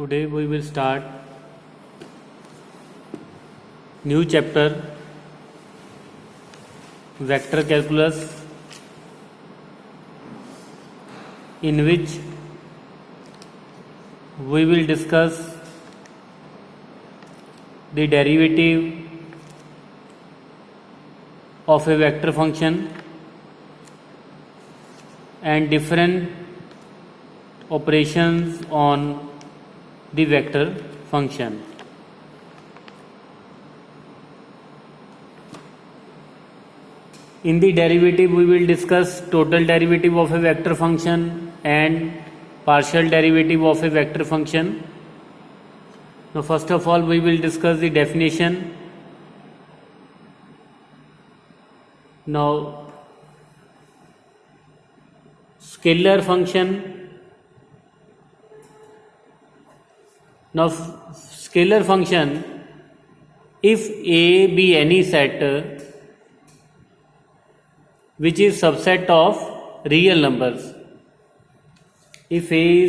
Today we will start new chapter vector calculus, in which we will discuss the derivative of a vector function and different operations on the vector function. In the derivative we will discuss total derivative of a vector function and partial derivative of a vector function. Now first of all we will discuss the definition. Now scalar function. Now scalar function, if A be any set which is subset of real numbers, if A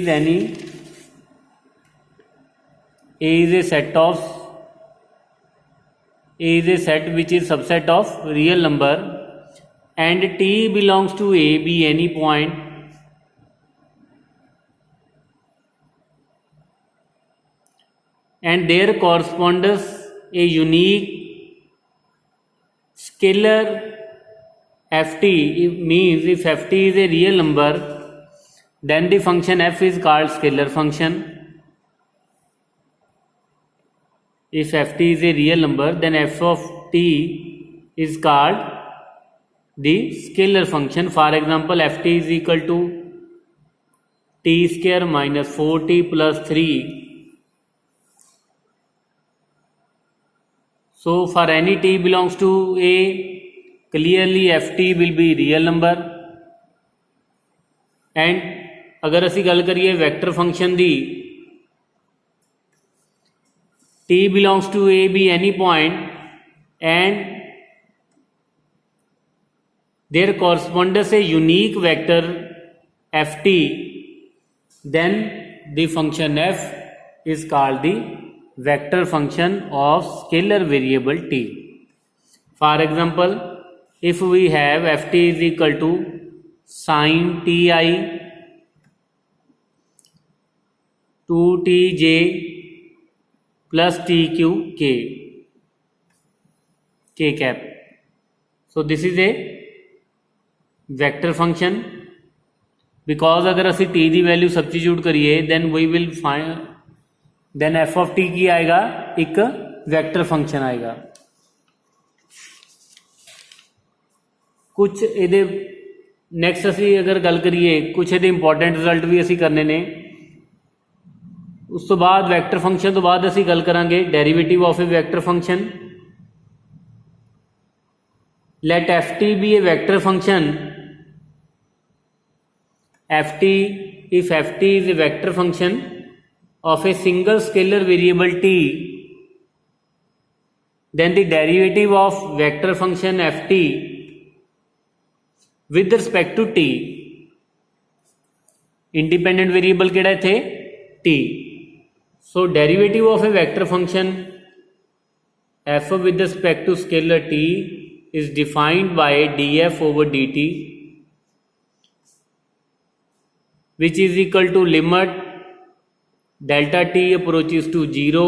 is a set which is subset of real number, and T belongs to A be any point, and there corresponds a unique scalar ft. It means if ft is a real number, then the function f is called scalar function. If ft is a real number, then f of t is called the scalar function. For example, ft is equal to t square minus 4t plus 3. So for any t belongs to A, clearly ft will be real number. And अगर असी गल करिए vector function the, t belongs to A be any point and there corresponds a unique vector ft, then the function f is called the vector function of scalar variable t. For example, if we have ft is equal to sin ti 2tj plus tq k cap. So this is a vector function, because अगर असी t की value substitute करिए then we will find, then f of t की आएगा एक vector function आएगा. कुछ ਇਹਦੇ ਨੈਕਸਟ ਅਸੀਂ अगर गल करिए कुछ ਇਹਦੇ इंपॉर्टेंट रिजल्ट भी ਅਸੀਂ करने ने. उस तो बाद वैक्टर फंक्शन तो बाद ਅਸੀਂ गल करांगे derivative of a vector function. Let F T be a vector function. F T, if F T is a vector function of a single scalar variable t, then the derivative of vector function ft with respect to t, independent variable केड़ा थे t. So derivative of a vector function f with respect to scalar t is defined by df over dt, which is equal to limit delta t approaches to 0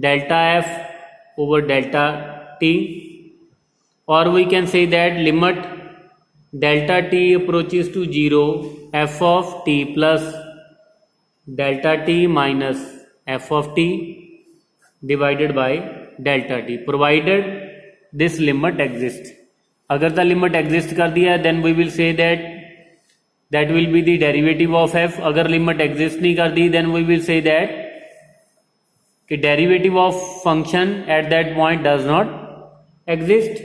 delta f over delta t, or we can say that limit delta t approaches to 0 f of t plus delta t minus f of t divided by delta t, provided this limit exists. अगर the limit exist कर दिया then we will say that will be the derivative of f. अगर limit exist नहीं कर दी then we will say that कि derivative of function at that point does not exist.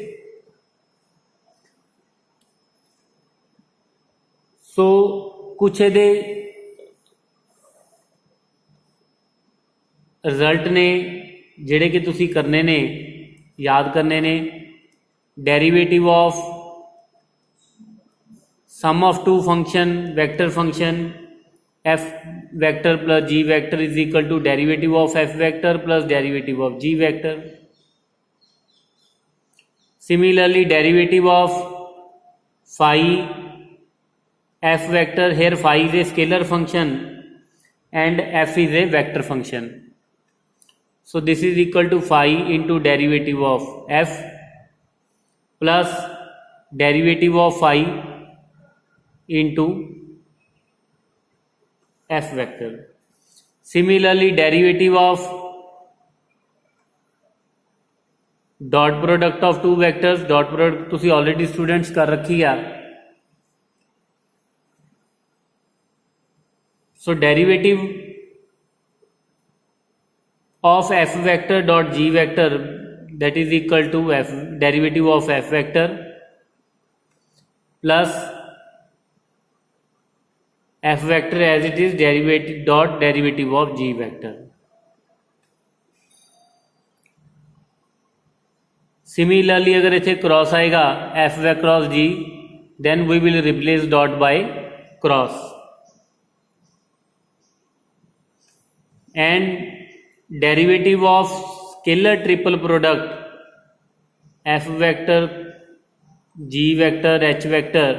So कुछ ਇਹਦੇ result ने ਜਿਹੜੇ कि ਤੁਸੀਂ करने ने, याद करने ने. Derivative of sum of two function vector function f vector plus g vector is equal to derivative of f vector plus derivative of g vector. Similarly, derivative of phi f vector, here phi is a scalar function and f is a vector function. So this is equal to phi into derivative of f plus derivative of phi into f vector. Similarly, derivative of dot product of two vectors, dot product तुसी already students कर रखी है. So derivative of f vector dot g vector, that is equal to f derivative of f vector plus f vector as it is derivative dot derivative of g vector. Similarly, अगर इसे cross आएगा f व cross g, then we will replace dot by cross. And derivative of scalar triple product f vector g vector h vector,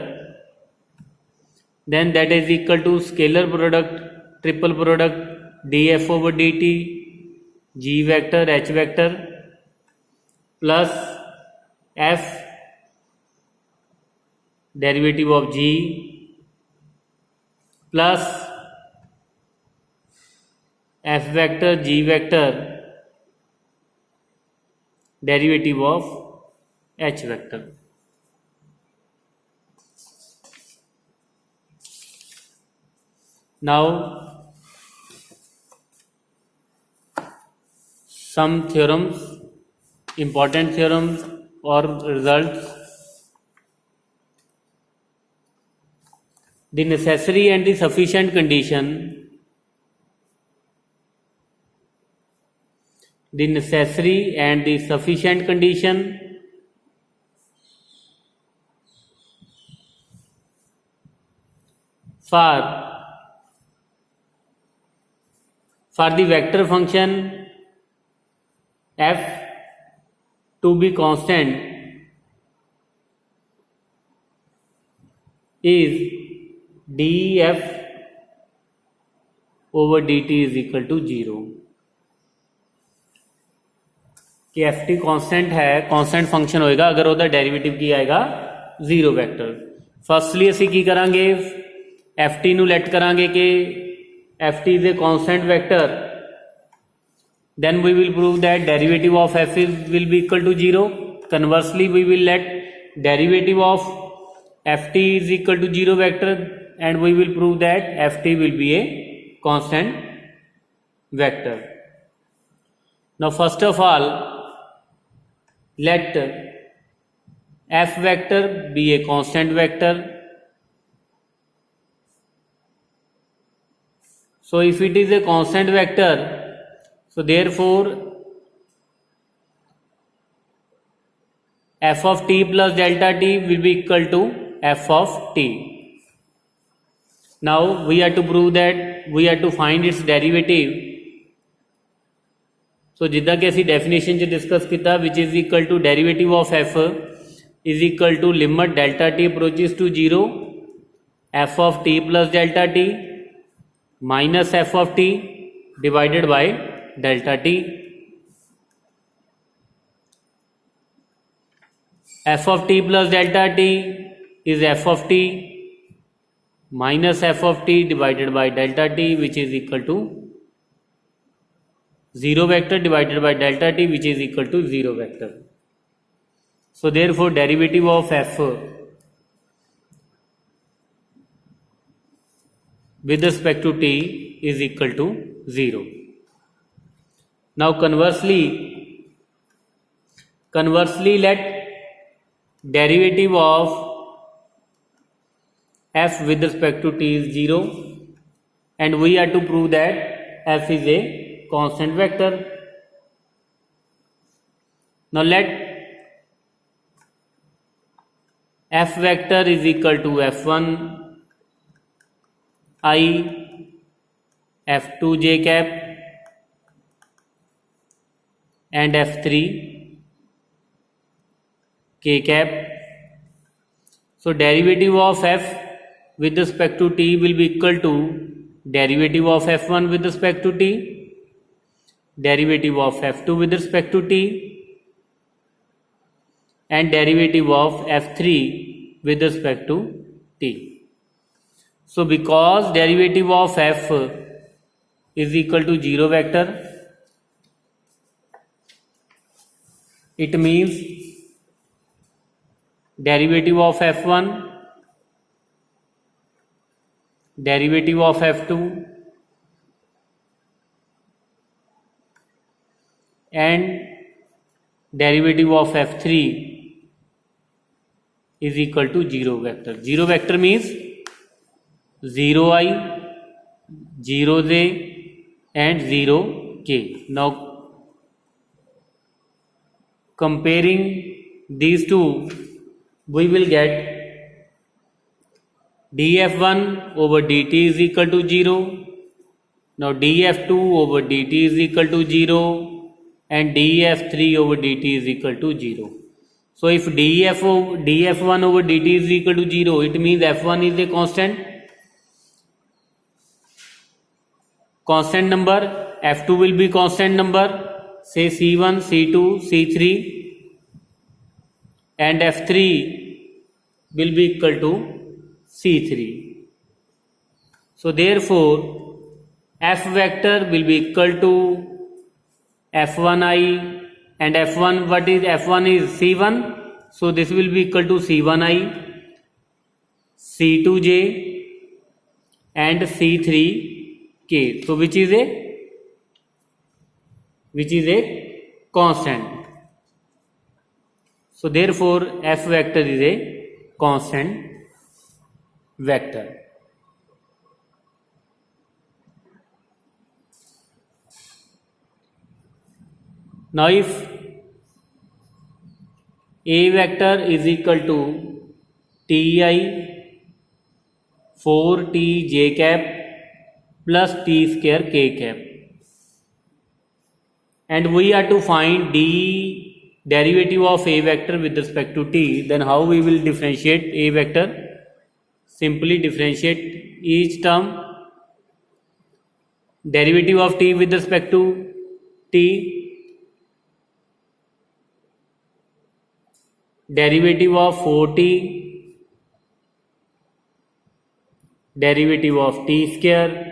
then that is equal to scalar product triple product df over dt g vector h vector plus f derivative of g plus f vector g vector derivative of h vector. Now some theorems, important theorems or results. The necessary and the sufficient condition. The necessary and the sufficient condition for the vector function f to be constant is df over dt is equal to 0. कि F T constant है, constant function होएगा अगर ਉਹਦਾ derivative ਕੀ ਆਏਗਾ 0 vector. Firstly ਅਸੀਂ ਕੀ ਕਰਾਂਗੇ, F T ਨੂੰ light ਕਰਾਂਗੇ ਕਿ F T is a constant vector. Then we will prove that derivative of f will be equal to 0. Conversely, we will let derivative of ft is equal to 0 vector and we will prove that ft will be a constant vector. Now first of all, let f vector be a constant vector. So if it is a constant vector, so therefore f of t plus delta t will be equal to f of t. Now we have to prove that, we have to find its derivative. So जिद्दां कि असीं definition च discuss किया, which is equal to derivative of f is equal to limit delta t approaches to 0 f of t plus delta t minus f of t divided by delta t. F of t plus delta t is f of t minus f of t divided by delta t, which is equal to 0 vector divided by delta t, which is equal to 0 vector. So therefore derivative of f with respect to t is equal to 0. Now conversely let derivative of f with respect to t is 0 and we have to prove that f is a constant vector. Now let f vector is equal to f1 I F2 j cap and F3 k cap. So derivative of f with respect to t will be equal to derivative of f1 with respect to t, derivative of f2 with respect to t, and derivative of f3 with respect to t. So because derivative of f is equal to 0 vector, it means derivative of f1, derivative of f2 and derivative of f3 is equal to 0 vector. 0 vector means 0i, 0j and 0k. Now comparing these two, we will get df1 over dt is equal to 0. Now df2 over dt is equal to 0 and df3 over dt is equal to 0. So if df1 over dt is equal to 0, it means f1 is a constant number, f2 will be constant number, say c1, c2, c3, and f3 will be equal to c3. So therefore f vector will be equal to f1i, and f1, what is f1 is c1, so this will be equal to c1i, c2j and c3k. So which is a constant. So therefore f vector is a constant vector. Now if a vector is equal to ti 4t j cap plus t square k cap, and we are to find derivative of a vector with respect to t, then how we will differentiate a vector? Simply differentiate each term. Derivative of t with respect to t, derivative of 4t, derivative of t square.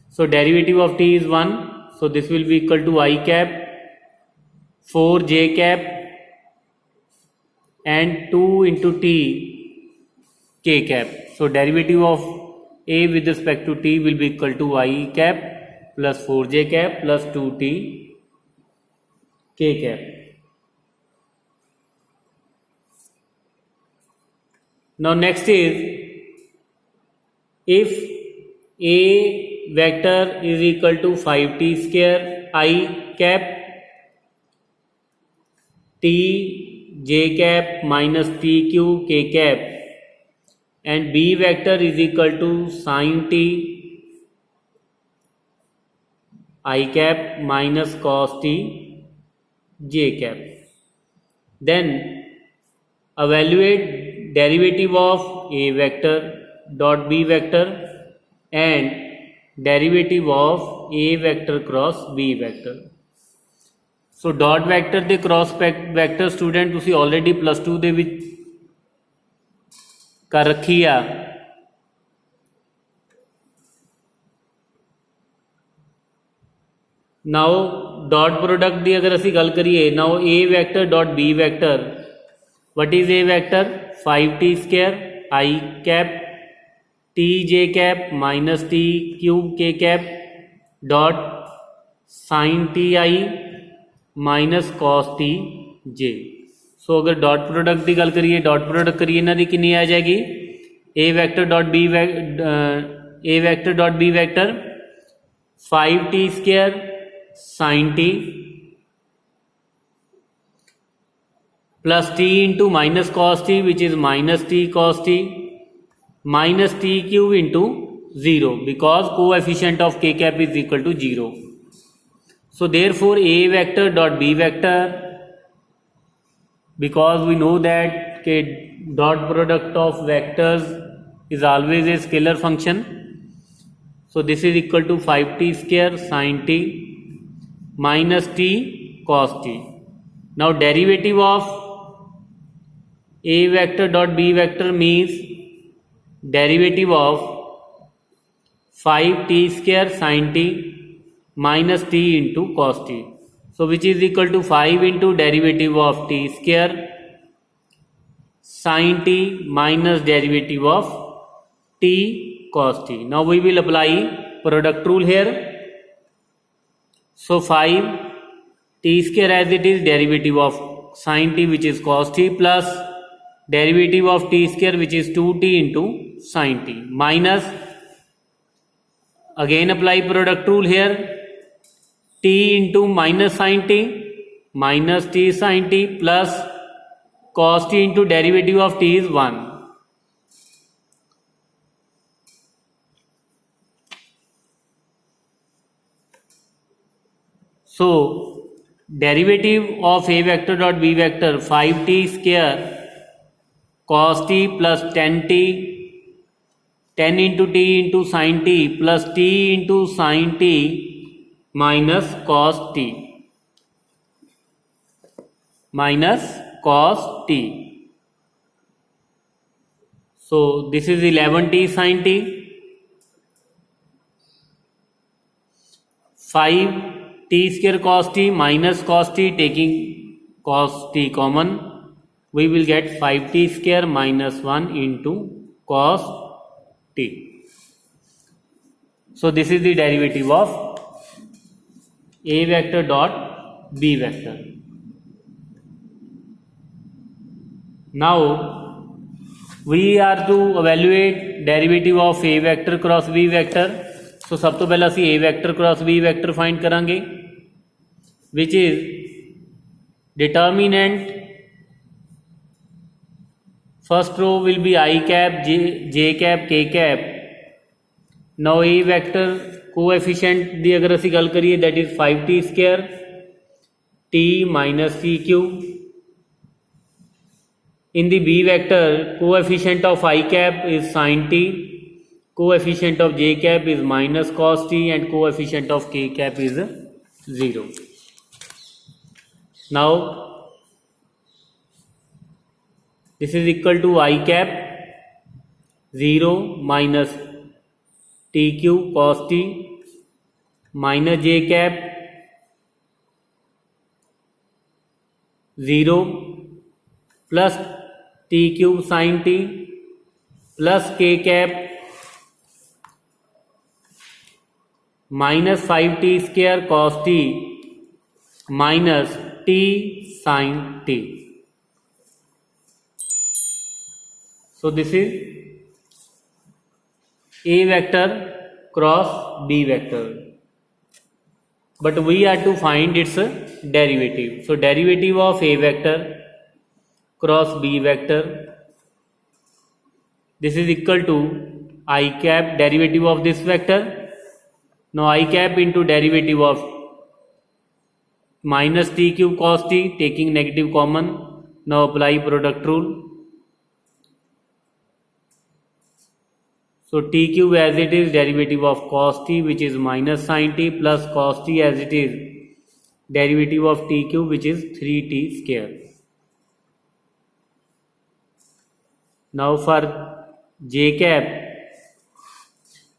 So derivative of t is 1, so this will be equal to I cap 4j cap and 2 into t k cap. So derivative of a with respect to t will be equal to I cap plus 4j cap plus 2t k cap. Now next is, if a vector is equal to 5t square I cap t j cap minus t q k cap, and b vector is equal to sin t I cap minus cos t j cap, then evaluate derivative of a vector dot b vector and derivative of a vector cross b vector. So dot vector ਦੇ cross vector student ਤੁਸੀਂ already +2 ਦੇ ਵਿੱਚ ਕਰ ਰੱਖੀ ਆ. Now dot product ਦੀ ਅਗਰ ਅਸੀਂ ਗੱਲ ਕਰੀਏ, now a vector dot b vector, what is a vector? 5t square I cap t j cap minus t cube k cap dot sin t I minus cos t j. सो अगर dot product की गल करिए, dot product करिए इन्हां दी कितनी आ जाएगी? A vector dot B vector 5t square sin t plus t into minus cos t, which is minus t cos t, minus t cube into 0 because coefficient of k cap is equal to 0. So therefore A vector dot B vector, because we know that dot product of vectors is always a scalar function. So this is equal to 5t square sin t minus t cos t. Now derivative of A vector dot B vector means derivative of 5t square sin t minus t into cos t. So which is equal to 5 into derivative of t square sin t minus derivative of t cos t. Now we will apply product rule here. So 5 t square as it is, derivative of sin t which is cos t plus derivative of t square which is 2t into sin t minus, again apply product rule here, t into minus sin t minus t sin t plus cos t into derivative of t is 1. So derivative of A vector dot B vector 5t square cos t plus 10t 10 into t into sin t plus t into sin t minus cos t minus cos t. So this is 11t sin t, 5t square cos t minus cos t, taking cos t common, we will get 5t square minus 1 into cos t. So this is the derivative of A vector dot B vector. Now we are to evaluate derivative of A vector cross B vector. So सब तो पहला सी A vector cross B vector find करेंगे, which is determinant first row will be I cap, J cap, K cap. Now A vector coefficient ਦੀ अगर ਅਸੀਂ ਗੱਲ करिए that is 5t square t minus c cube. In the B vector, coefficient of I cap is sin t, coefficient of j cap is minus cos t, and coefficient of k cap is 0. Now this is equal to I cap 0 minus t cube cos t minus j cap 0 plus t cube sin t plus k cap minus 5t square cos t minus t sin t. So this is A vector cross B vector, but we are to find its derivative. So derivative of A vector cross B vector, this is equal to I cap derivative of this vector. Now I cap into derivative of minus t cube cos t, taking negative common. Now apply product rule. So t cube as it is, derivative of cos t which is minus sin t plus cos t as it is, derivative of t cube which is 3t square. Now for j cap,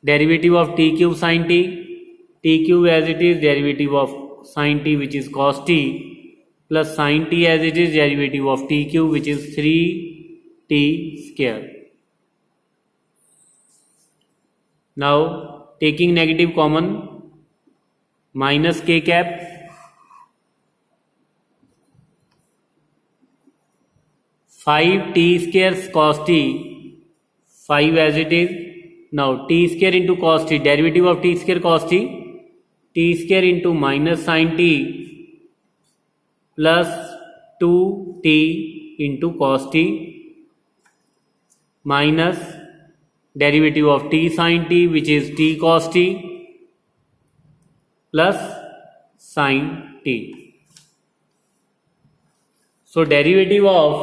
derivative of t cube sin t cube as it is, derivative of sin t which is cos t plus sin t as it is, derivative of t cube which is 3t square. Now taking negative common, minus k cap 5t square cos t, 5 as it is. Now t square into cos t, derivative of t square cos t square into minus sin t plus 2t into cos t minus derivative of t sin t, which is t cos t plus sin t. So derivative of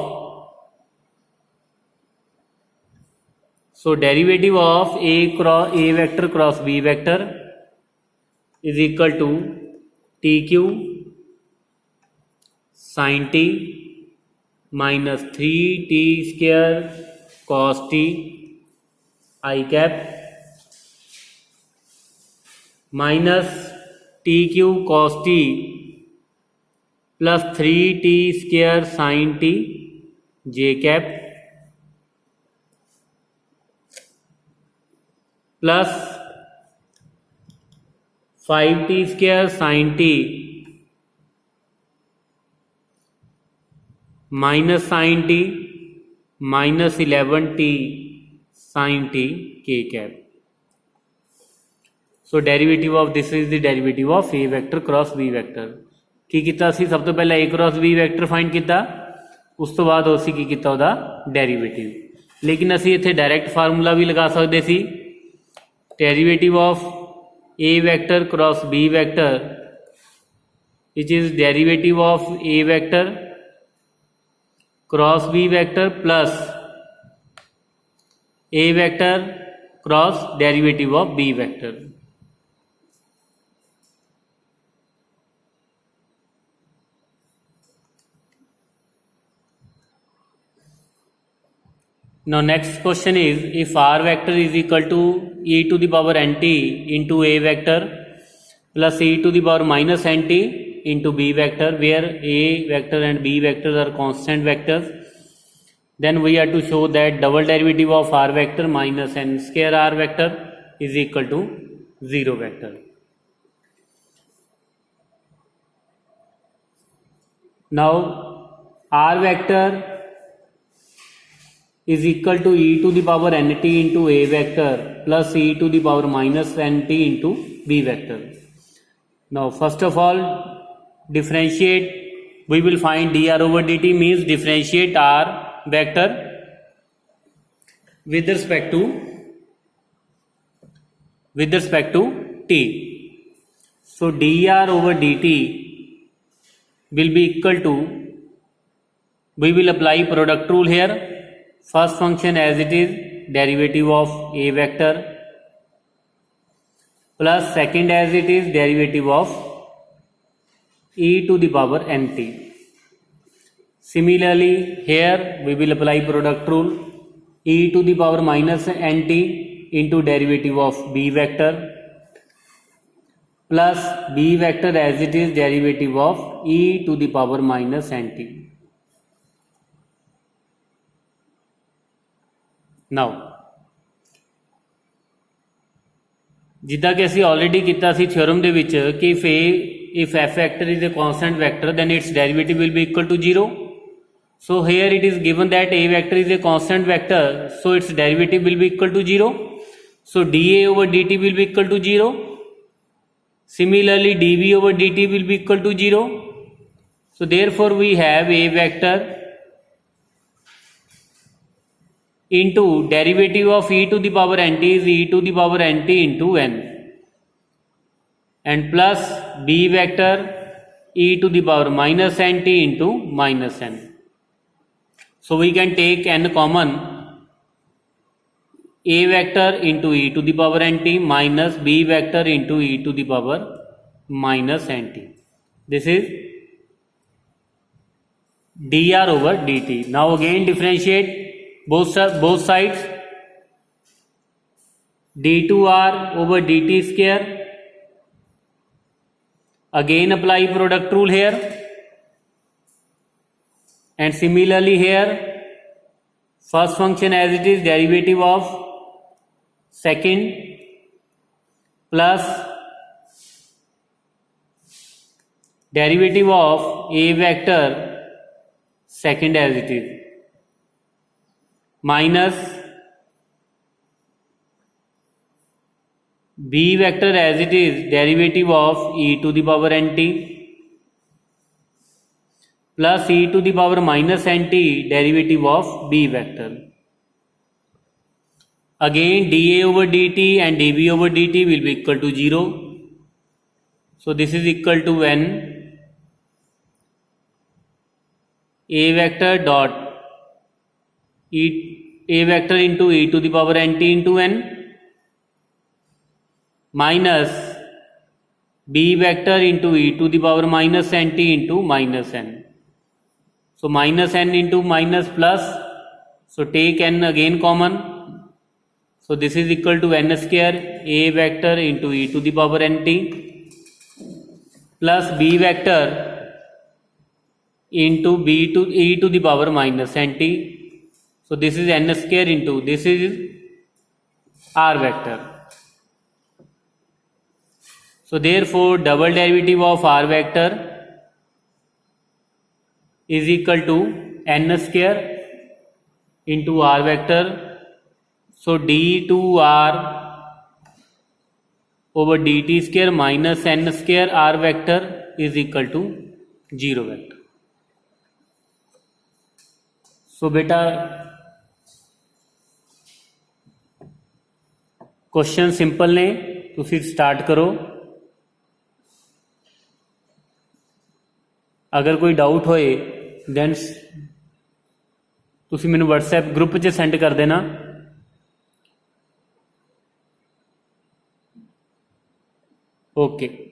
a vector cross b vector is equal to tq sin t minus 3t square cos t I cap minus tq cos t plus 3t square sin t j cap plus 5t square sin t minus sin t minus 11t sin t k cap. So derivative of this is the derivative of a vector cross b vector. ਕੀ ਕੀਤਾ ਅਸੀਂ ਸਭ ਤੋਂ ਪਹਿਲਾਂ a cross b vector find ਕੀਤਾ, ਉਸ ਤੋਂ ਬਾਅਦ ਅਸੀਂ ਕੀ ਕੀਤਾ ਉਹਦਾ ਡੈਰੀਵੇਟਿਵ। ਲੇਕਿਨ ਅਸੀਂ ਇੱਥੇ ਡਾਇਰੈਕਟ ਫਾਰਮੂਲਾ ਵੀ ਲਗਾ ਸਕਦੇ ਸੀ। Derivative of a vector cross b vector which is derivative of a vector cross b vector plus a vector cross derivative of b vector. Now next question is, if r vector is equal to e to the power nt into a vector plus e to the power minus nt into b vector, where a vector and b vectors are constant vectors, then we have to show that double derivative of r vector minus n square r vector is equal to 0 vector. Now r vector is equal to e to the power nt into a vector plus e to the power minus nt into b vector. Now first of all, differentiate, we will find dr over dt, means differentiate r vector with respect to t. So dr over dt will be equal to, we will apply product rule here. First function as it is, derivative of a vector plus second as it is, derivative of e to the power nt. Similarly here we will apply product rule, e to the power minus nt into derivative of b vector plus b vector as it is, derivative of e to the power minus nt. Now ਜਿੱਦਾਂ ਕਿ ਅਸੀਂ already ਕੀਤਾ ਸੀ theorem ਦੇ ਵਿੱਚ ਕਿ if f vector is a constant vector then its derivative will be equal to 0. So here it is given that a vector is a constant vector, so its derivative will be equal to 0. So dA over dt will be equal to 0. Similarly dV over dt will be equal to 0. So therefore we have a vector into derivative of e to the power nt is e to the power nt into n, and plus b vector e to the power minus nt into minus n. So we can take n common, a vector into e to the power nt minus b vector into e to the power minus nt. This is dr over dt. Now again differentiate both sides, d2r over dt square. Again apply product rule here, and similarly here first function as it is, derivative of second plus derivative of a vector second as it is minus b vector as it is, derivative of e to the power nt plus e to the power minus nt, derivative of b vector. again dA over dt and dB over dt will be equal to 0. So this is equal to n a vector dot a vector into e to the power nt into n minus b vector into e to the power minus nt into minus n. So minus n into minus plus, so take n again common. So this is equal to n square a vector into e to the power nt plus b vector into b to e to the power minus nt. So this is n square into this is r vector. So therefore double derivative of r vector is equal to n square into r vector. So d2r over dt square minus n square r vector is equal to 0 vector. So बेटा question simple ने तुसी start करो. अगर कोई doubt होए then तुसी मैनू WhatsApp group च सेंड कर देना. ओके.